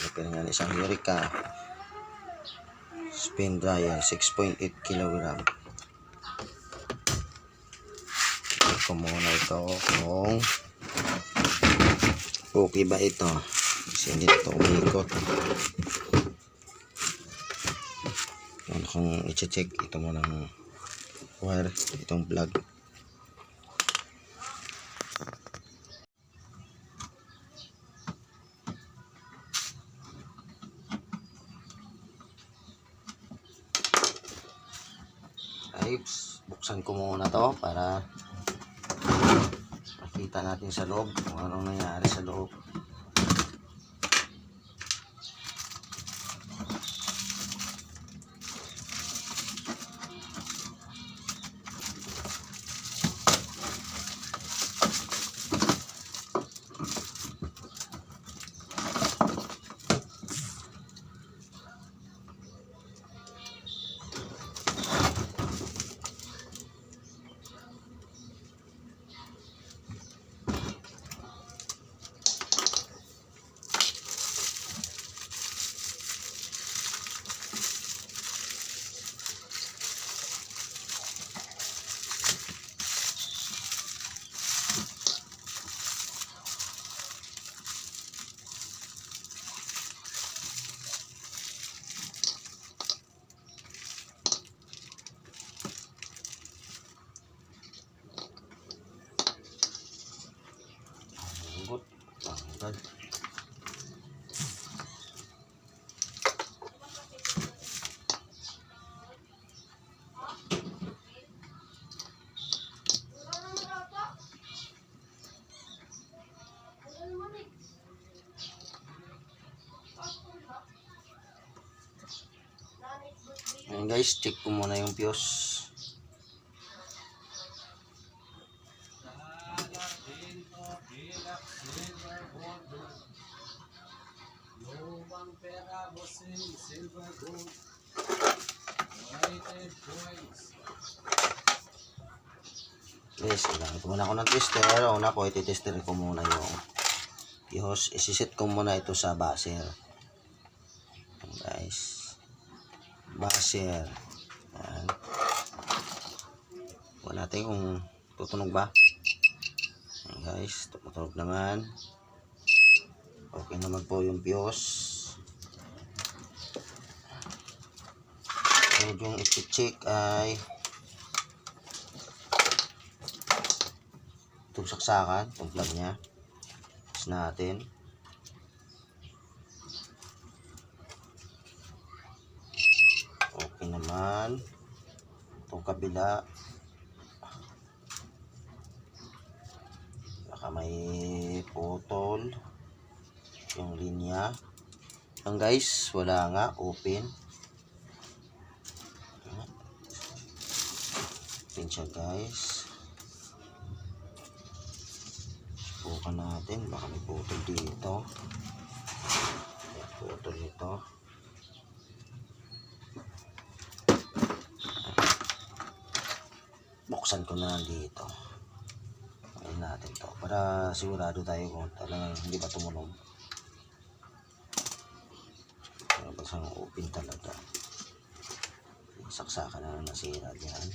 repair nga isang Eureka spin dryer 6.8 kg. Check ko muna ito kung okay ba ito kasi hindi ito umikot. Ano kung i-check ito muna ng wire, itong plug. Buksan ko muna to para makita natin sa loob kung anong nangyari sa loob. Tanggal. Ayan guys, check ko muna yung fuse. Guys, kailangan ko muna ako ng tester. Una ko, iti-tester ko muna yung fuse. Isisit ko muna ito sa buzzer. Ayan guys, buzzer. Ayan. Huwag natin kung tutunog ba. Ayan guys, tumutunog naman. Okay naman po yung fuse. So, yung iti-check ay itong saksakan, itong plug nya. Tapos natin. Okay naman. Itong kabila. Baka may putol yung linya. Ang guys, wala nga, open. Open siya guys. Subukan natin, baka may putol dito. May putol nito. Buksan ko na dito. Ayun natin to para sigurado tayo kung talagang hindi ba tumunog. Basang open talaga. Saksakan na nasira diyan.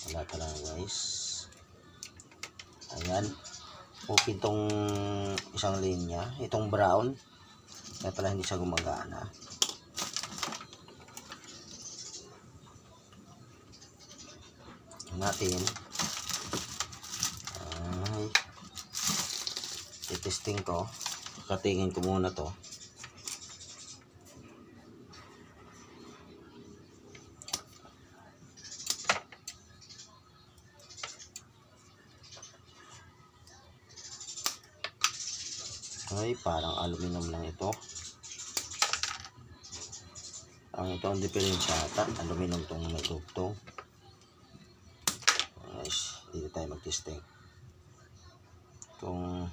Wala talaga guys. Ayan, open tong isang linya, itong brown, kaya pala hindi siya gumagana. Natin ay i-testing ko, katingin ko muna to. Ay, parang aluminum lang ito. Ang ito ang diferensya ata, aluminum tong may dugtong. Guys, dito tayo mag-testing. Kung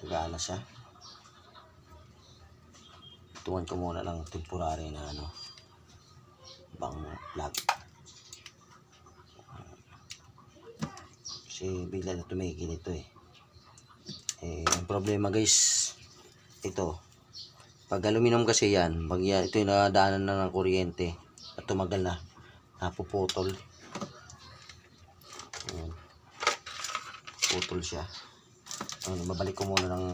gana siya. Tuwan ko muna ng temporary na bang plug. Kasi bigla na tumigil ito eh. Ang problema guys, ito. Pag aluminum kasi yan, pag ito yung nadaanan na ng kuryente at tumagal na, napuputol. Ayan. Putol siya. Mabalik ko muna ng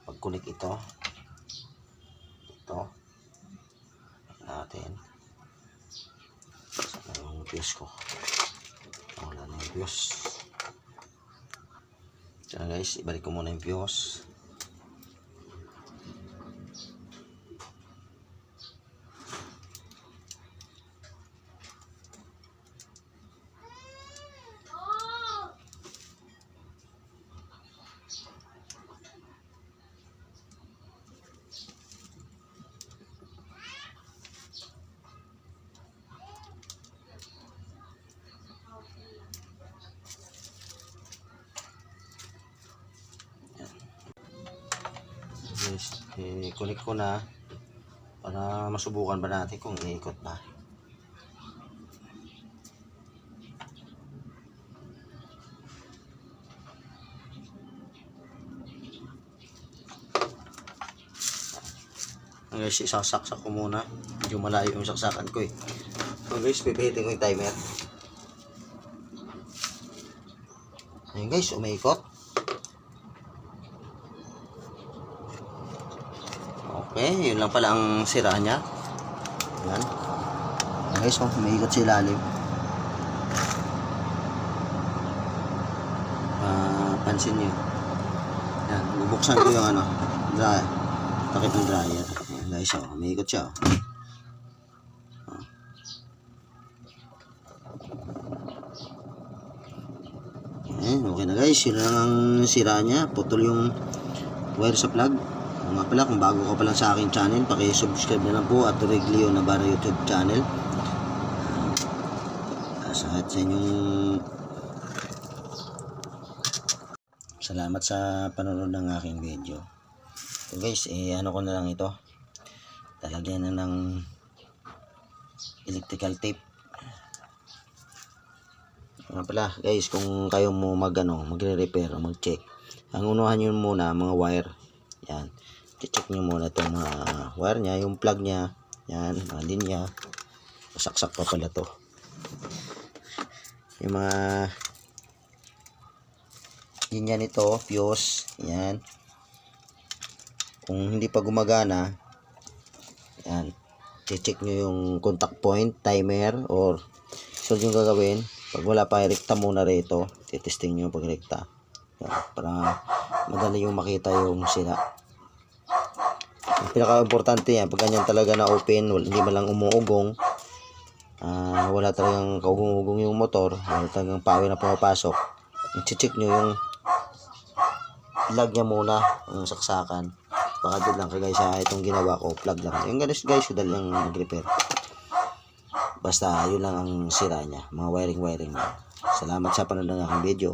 pag-connect ito. Ito. Natin. Saan na yung fuse ko? Wala na yung fuse. So guys, ibalik ko muna yung fuse. Guys, connect ko na para masubukan ba natin kung iikot ba. Guys, isasaksak ko muna. Medyo malayo yung saksakan ko eh. So guys, pipihitin ko yung timer. Ayun guys, umiikot. Okay, yun lang pala ang sira niya. Yan. Okay, so umiikot sa ilalim. Pansin nyo. Yan, bubuksan ko yung ano, dryer. Takip ng dryer. Yan guys, so umiikot siya. Yan, okay na guys. Yun lang ang sira niya. Putol yung wire sa plug. Nga pala, kung bago ka pa lang sa aking channel, paki-subscribe na lang po at Reglio Navarra YouTube channel. Sa inyong salamat sa panonood ng aking video. So guys, ano ko na lang ito. Talagyan na ng electrical tape. Nga pala guys, kung kayo mo magre-repair o mag-check, ang unahan nyo muna mga wire. Yan. I-check nyo muna itong mga wire nya, yung plug nya, yan, mga linya. Masaksak pa pala to. Yung mga linya nito, fuse, yan. Kung hindi pa gumagana, yan, i-check nyo yung contact point, timer, or so yung gagawin, pag wala pa, rekta muna rito. Titesting nyo pag rekta. Yan, para madali yung makita yung sira. Pinaka-importante yan, pag ganyan talaga na open, hindi man lang umuugong, wala talagang kaugong-ugong yung motor, wala talagang power na pumapasok, i-check nyo yung plug nya muna, yung saksakan. Baka doon lang kagaya sa itong ginawa ko, plug lang. Yung guys, dali lang mag-repair. Basta yun lang ang sira nya, mga wiring-wiring. Salamat sa panonood ng aking video.